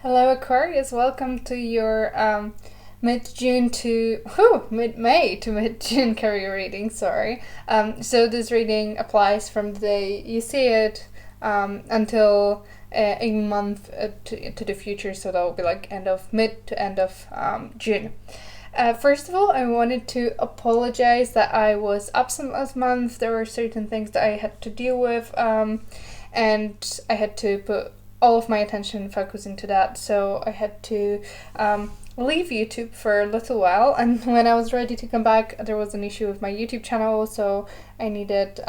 Hello Aquarius, welcome to your mid-June to mid-May to mid-June career reading, sorry. So this reading applies from the day you see it until a month to the future, so that will be like mid to end of June. First of all, I wanted to apologize that I was absent last month. There were certain things that I had to deal with, and I had to put all of my attention and focus into that, so I had to leave YouTube for a little while, and when I was ready to come back there was an issue with my YouTube channel, so I needed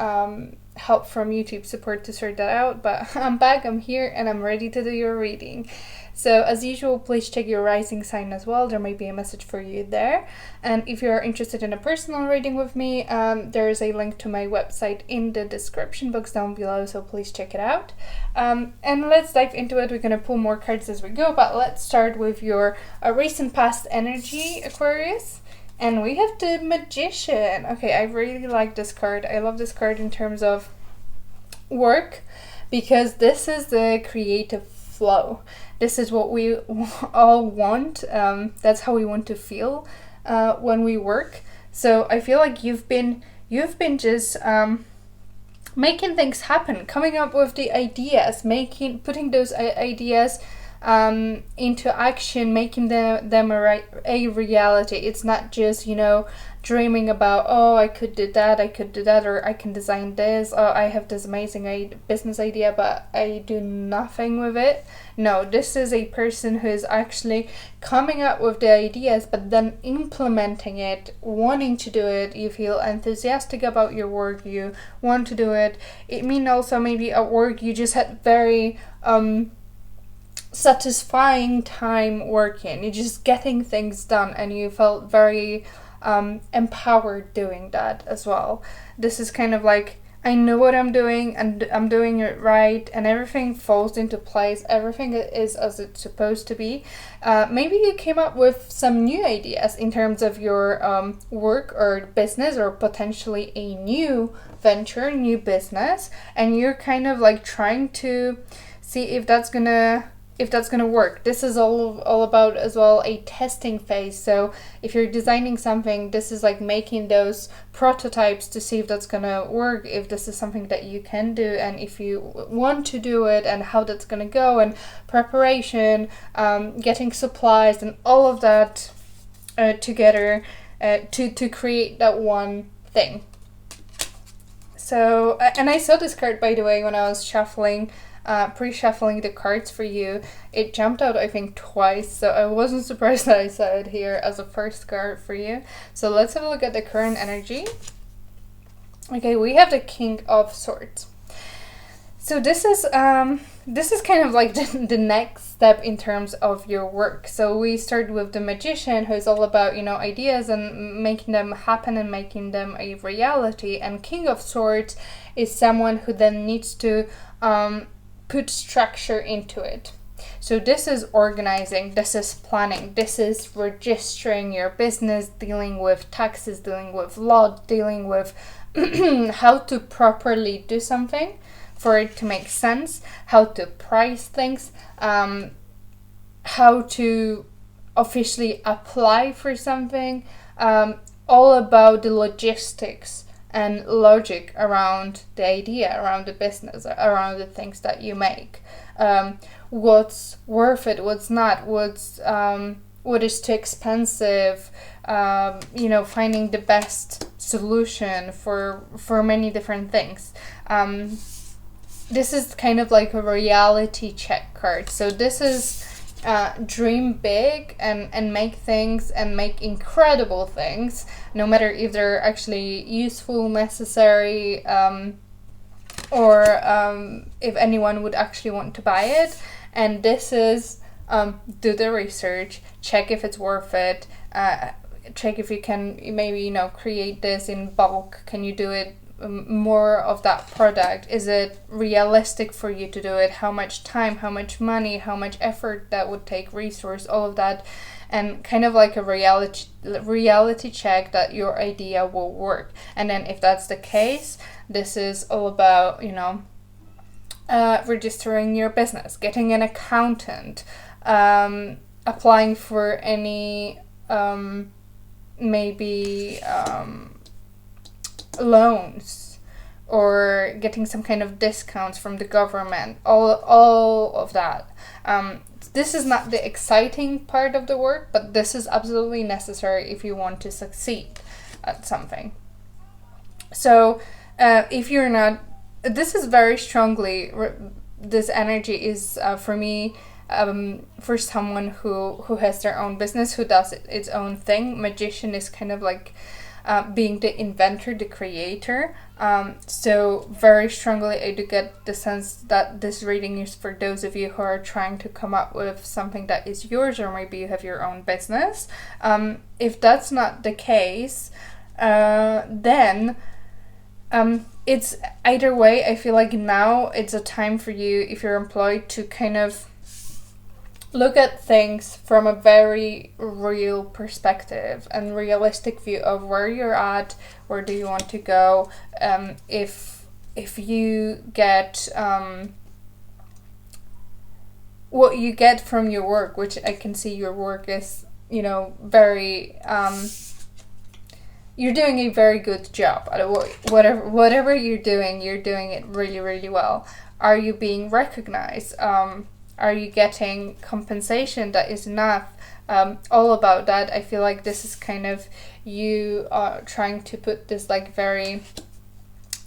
help from YouTube support to sort that out, but I'm back, I'm here, and I'm ready to do your reading. So as usual, please check your rising sign as well. There might be a message for you there. And if you're interested in a personal reading with me, there is a link to my website in the description box down below, so please check it out. And let's dive into it. We're going to pull more cards as we go, but let's start with your recent past energy, Aquarius. And we have the Magician. Okay, I really like this card. I love this card in terms of work, because this is the creative flow. This is what we all want. That's how we want to feel when we work. So I feel like you've been just making things happen, coming up with the ideas, putting those ideas into action, making them a reality. It's not just, dreaming about, oh, I could do that, or I can design this, oh, I have this amazing business idea, but I do nothing with it. No, this is a person who is actually coming up with the ideas, but then implementing it, wanting to do it. You feel enthusiastic about your work, you want to do it. It means also maybe at work you just had very satisfying time working. You're just getting things done, and you felt very empowered doing that as well. This is kind of like, I know what I'm doing and I'm doing it right, and everything falls into place. Everything is as it's supposed to be. Maybe you came up with some new ideas in terms of your work or business, or potentially a new venture, new business, and you're kind of like trying to see if that's gonna work. This is all about as well a testing phase. So if you're designing something, this is like making those prototypes to see if that's gonna work, if this is something that you can do, and if you want to do it, and how that's gonna go, and preparation, getting supplies, and all of that together to create that one thing. So, and I saw this card, by the way, when I was shuffling, pre-shuffling the cards for you. It jumped out, I think, twice, so I wasn't surprised that I saw it here as a first card for you. So let's have a look at the current energy. Okay, we have the King of Swords. So this is kind of like the next step in terms of your work. So we start with the Magician, who is all about, ideas and making them happen and making them a reality. And King of Swords is someone who then needs to put structure into it. So this is organizing, this is planning, this is registering your business, dealing with taxes, dealing with law, dealing with how to properly do something for it to make sense, how to price things, how to officially apply for something, all about the logistics and logic around the idea, around the business, around the things that you make. What's worth it, what's not, what is too expensive, finding the best solution for many different things. This is kind of like a reality check card. So this is dream big and make things and make incredible things, no matter if they're actually useful, necessary, or if anyone would actually want to buy it. And this is do the research, check if it's worth it, check if you can maybe create this in bulk. Can you do it more of that product? Is it realistic for you to do it? How much time, how much money, how much effort that would take, resource, all of that, and kind of like a reality check that your idea will work. And then if that's the case, this is all about registering your business, getting an accountant, applying for any maybe loans, or getting some kind of discounts from the government, all of that. This is not the exciting part of the work, but this is absolutely necessary if you want to succeed at something. So if you're not, this is very strongly, this energy is for me, for someone who has their own business, who does its own thing. Magician is kind of like being the inventor, the creator. So very strongly I do get the sense that this reading is for those of you who are trying to come up with something that is yours, or maybe you have your own business. If that's not the case, then it's either way. I feel like now it's a time for you, if you're employed, to kind of look at things from a very real perspective and realistic view of where you're at, where do you want to go. If you get what you get from your work, which I can see your work is, very you're doing a very good job at whatever you're doing it really, really well. Are you being recognized? Are you getting compensation that is enough? All about that. I feel like this is kind of you trying to put this like very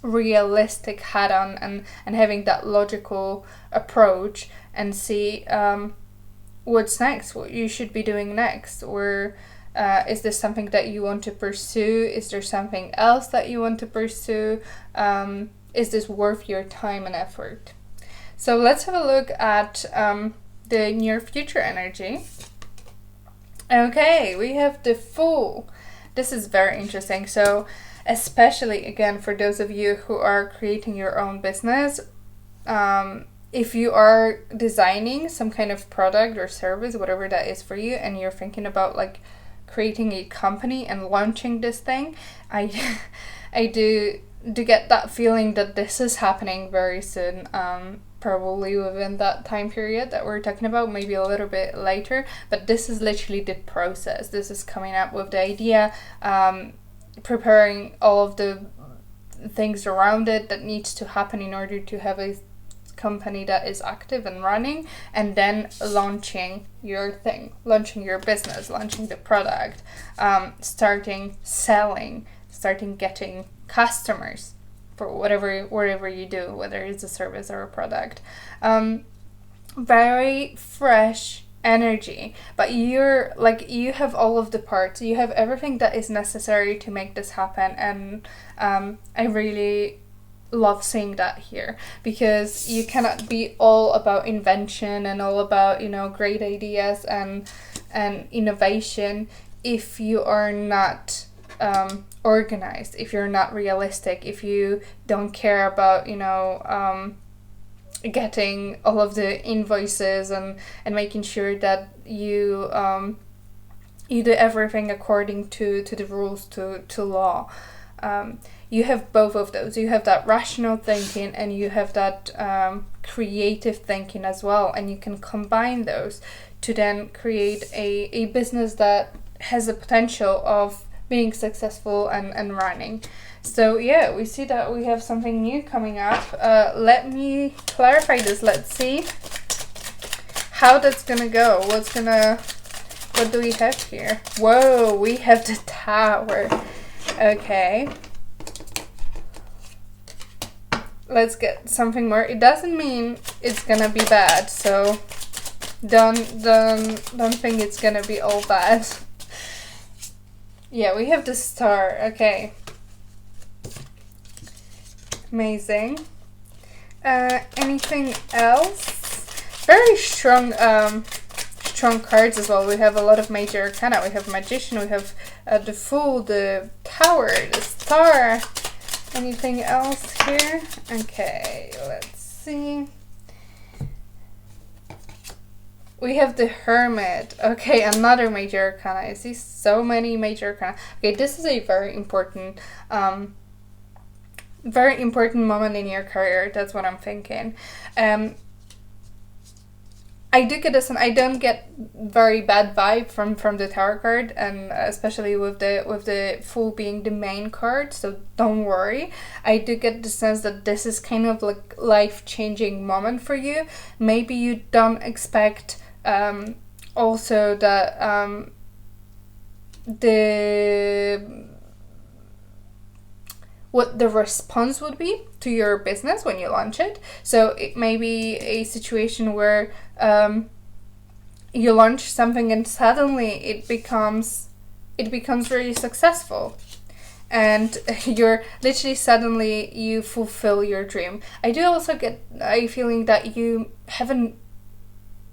realistic hat on, and having that logical approach, and see what's next, what you should be doing next. Or is this something that you want to pursue? Is there something else that you want to pursue? Is this worth your time and effort? So let's have a look at the near future energy. Okay, we have the Fool. This is very interesting. So especially, again, for those of you who are creating your own business, if you are designing some kind of product or service, whatever that is for you, and you're thinking about like creating a company and launching this thing, I do get that feeling that this is happening very soon. Probably within that time period that we're talking about, maybe a little bit later, but this is literally the process. This is coming up with the idea, preparing all of the things around it that needs to happen in order to have a company that is active and running, and then launching your thing, launching your business, launching the product, starting selling, starting getting customers for whatever you do, whether it's a service or a product. Very fresh energy, but you have all of the parts, you have everything that is necessary to make this happen. And I really love seeing that here, because you cannot be all about invention and all about great ideas and innovation if you are not organized, if you're not realistic, if you don't care about getting all of the invoices and making sure that you do everything according to the rules, to law. You have both of those. You have that rational thinking, and you have that creative thinking as well, and you can combine those to then create a business that has the potential of being successful and running. So yeah, we see that we have something new coming up. Let me clarify this. Let's see how that's gonna go. What do we have here? Whoa, we have the Tower. Okay. Let's get something more. It doesn't mean it's gonna be bad, so don't think it's gonna be all bad. Yeah, we have the Star. Okay. Amazing. Anything else? Very strong cards as well. We have a lot of major arcana. We have Magician, we have the Fool, the Tower, the Star. Anything else here? Okay, let's see. We have the Hermit. Okay, another major arcana. I see so many major arcana. Okay, this is a very important moment in your career. That's what I'm thinking. I do get this, and I don't get very bad vibe from the tarot card, and especially with the Fool being the main card. So don't worry. I do get the sense that this is kind of like life-changing moment for you. Maybe you don't expect also that what the response would be to your business when you launch it. So it may be a situation where you launch something and suddenly it becomes really successful, and you're literally suddenly you fulfill your dream. I do also get a feeling that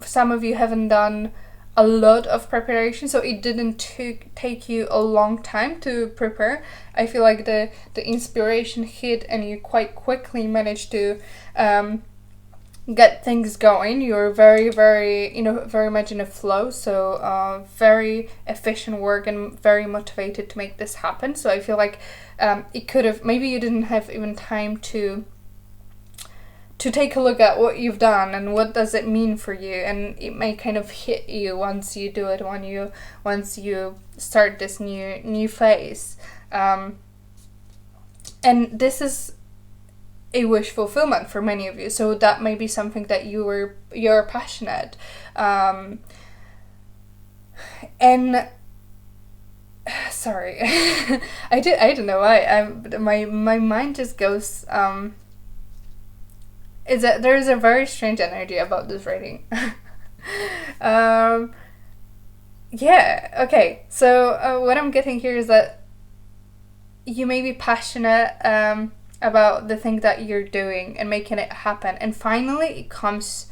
some of you haven't done a lot of preparation, so it didn't take you a long time to prepare. I feel like the inspiration hit and you quite quickly managed to get things going. You're very, very, very much in a flow, so very efficient work and very motivated to make this happen. So I feel like it could have, maybe you didn't have even time to take a look at what you've done and what does it mean for you, and it may kind of hit you once you do it, once you start this new phase. And this is a wish fulfillment for many of you, so that may be something that you're passionate, and sorry, I don't know why my mind just goes is that there is a very strange energy about this reading. Yeah, okay, so what I'm getting here is that you may be passionate about the thing that you're doing and making it happen, and finally it comes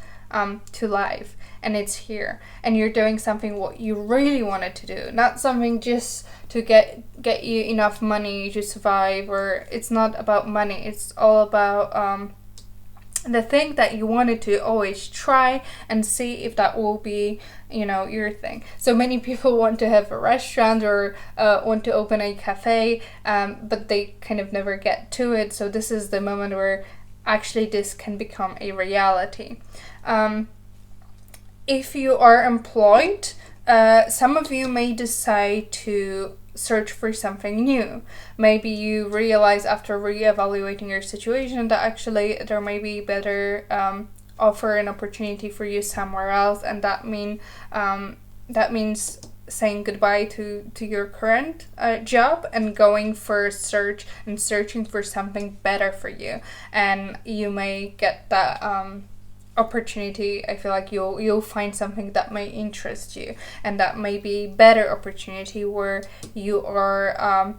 to life and it's here, and you're doing something what you really wanted to do, not something just to get you enough money to survive, or it's not about money, it's all about the thing that you wanted to always try and see if that will be, your thing. So many people want to have a restaurant or want to open a cafe, but they kind of never get to it. So this is the moment where actually this can become a reality. If you are employed, some of you may decide to search for something new. Maybe you realize after re-evaluating your situation that actually there may be better offer and opportunity for you somewhere else, and that means saying goodbye to your current job and going for a search and searching for something better for you, and you may get that opportunity. I feel like you'll find something that may interest you, and that may be better opportunity where you are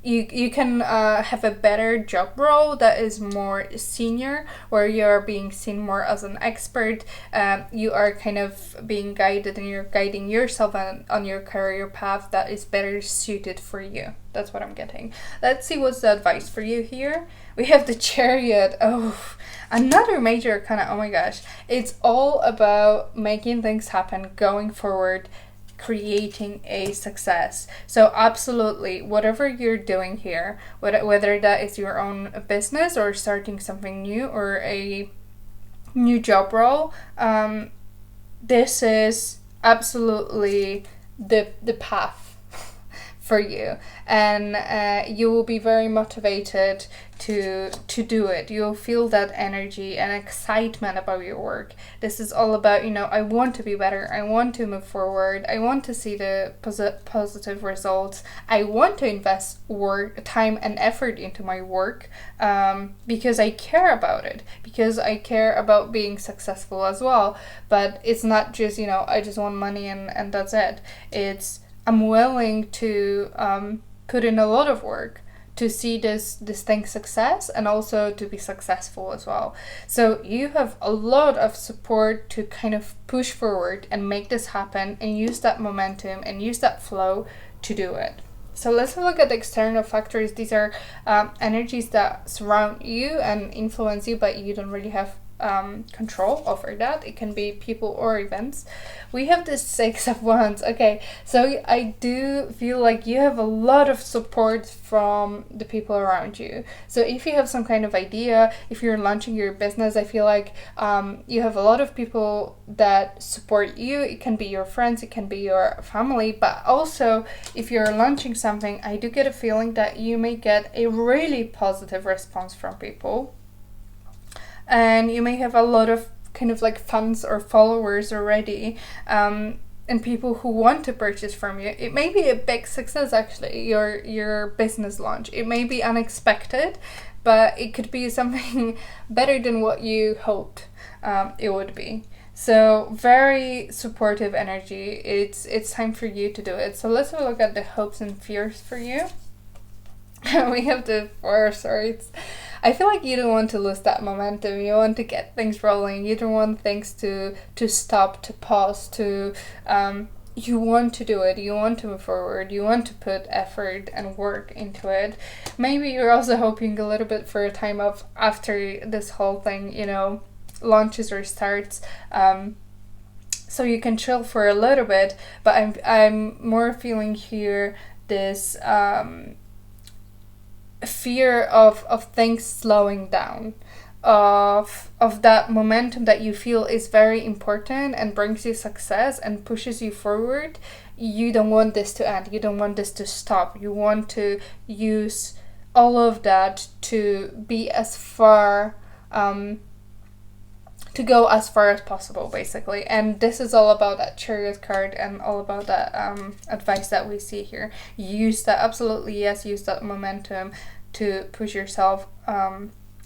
you can have a better job role that is more senior, where you're being seen more as an expert. You are kind of being guided, and you're guiding yourself on your career path that is better suited for you. That's what I'm getting. Let's see what's the advice for you here. We have the Chariot. Oh, another major arcana. Oh my gosh. It's all about making things happen, going forward, creating a success. So absolutely, whatever you're doing here, whether that is your own business or starting something new or a new job role, this is absolutely the path for you, and you will be very motivated to do it. You'll feel that energy and excitement about your work. This is all about, I want to be better, I want to move forward, I want to see the positive results, I want to invest time and effort into my work, because I care about it, because I care about being successful as well. But it's not just, I just want money and that's it. It's I'm willing to put in a lot of work to see this thing success, and also to be successful as well. So you have a lot of support to kind of push forward and make this happen, and use that momentum and use that flow to do it. So let's look at the external factors. These are energies that surround you and influence you, but you don't really have control over that. It can be people or events. We have the Six of Wands. Okay, so I do feel like you have a lot of support from the people around you. So if you have some kind of idea, if you're launching your business, I feel like you have a lot of people that support you. It can be your friends, it can be your family, but also if you're launching something, I do get a feeling that you may get a really positive response from people. And you may have a lot of kind of like fans or followers already, and people who want to purchase from you. It may be a big success, actually, your business launch. It may be unexpected, but it could be something better than what you hoped it would be. So very supportive energy. It's time for you to do it. So let's have a look at the hopes and fears for you. We have the Four of Swords. I feel like you don't want to lose that momentum. You want to get things rolling. You don't want things to stop, to pause, to you want to do it. You want to move forward. You want to put effort and work into it. Maybe you're also hoping a little bit for a time off after this whole thing, launches or starts. So you can chill for a little bit, but I'm more feeling here this fear of things slowing down, of that momentum that you feel is very important and brings you success and pushes you forward. You don't want this to end. You don't want this to stop. You want to use all of that to be as far to go as far as possible, basically. And this is all about that Chariot card and all about that advice that we see here. Use that, absolutely, yes, use that momentum to push yourself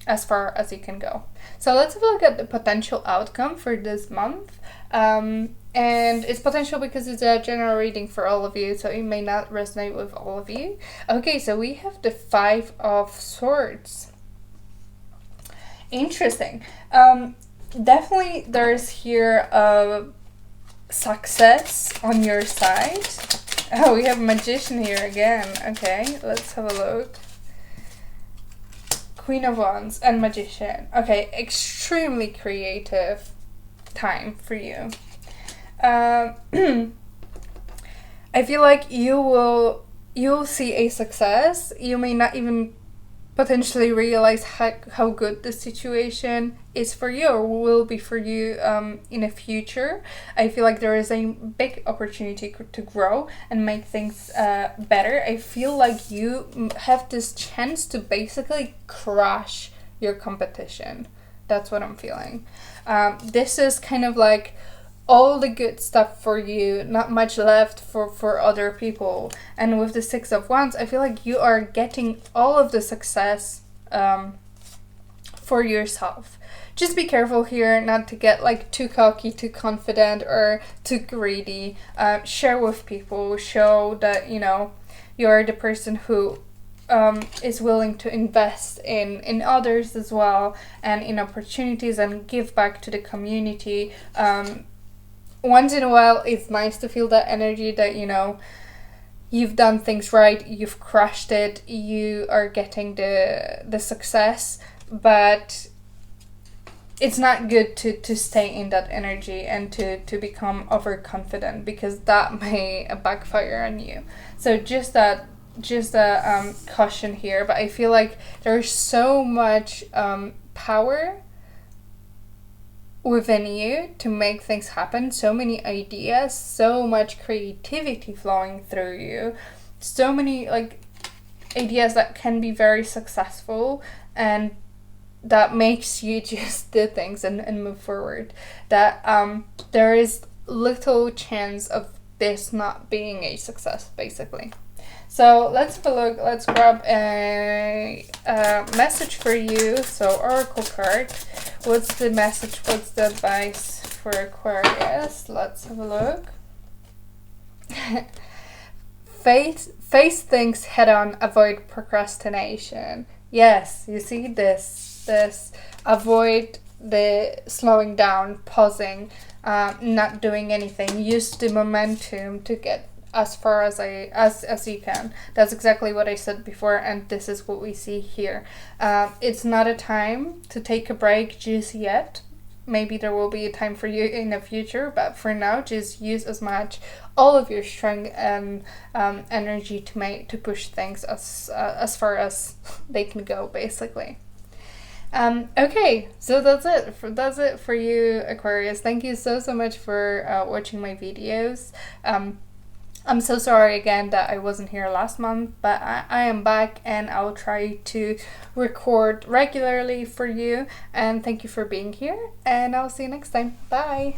as far as you can go. So let's have a look at the potential outcome for this month. And it's potential because it's a general reading for all of you, so it may not resonate with all of you. Okay, so we have the Five of Swords. Interesting. Definitely there's here a success on your side. Oh, we have Magician here again. Okay, let's have a look. Queen of Wands and Magician. Okay, extremely creative time for you. I feel like you'll see a success. You may not even potentially realize how good the situation is for you or will be for you in the future. I feel like there is a big opportunity to grow and make things better. I feel like you have this chance to basically crush your competition. That's what I'm feeling. This is kind of like all the good stuff for you, not much left for other people. And with the Six of Wands, I feel like you are getting all of the success for yourself. Just be careful here not to get like too cocky, too confident, or too greedy. Share with people, show that you're the person who is willing to invest in others as well, and in opportunities, and give back to the community. Once in a while, it's nice to feel that energy that, you've done things right, you've crushed it, you are getting the success, but it's not good to stay in that energy and to become overconfident, because that may backfire on you. So just a caution here, but I feel like there's so much power within you to make things happen, so many ideas, so much creativity flowing through you, so many like ideas that can be very successful, and that makes you just do things and move forward. That there is little chance of this not being a success, basically. So let's have a look. Let's grab a message for you. So Oracle card. What's the message? What's the advice for Aquarius? Let's have a look. Face things head on. Avoid procrastination. Yes, you see this. Avoid the slowing down, pausing, not doing anything. Use the momentum to get as far as as you can. That's exactly what I said before, and this is what we see here. It's not a time to take a break just yet. Maybe there will be a time for you in the future, but for now, just use as much all of your strength and energy to push things as far as they can go, basically. Okay, so that's it for you, Aquarius. Thank you so much for watching my videos. I'm so sorry again that I wasn't here last month, but I am back, and I'll try to record regularly for you. And thank you for being here, and I'll see you next time. Bye!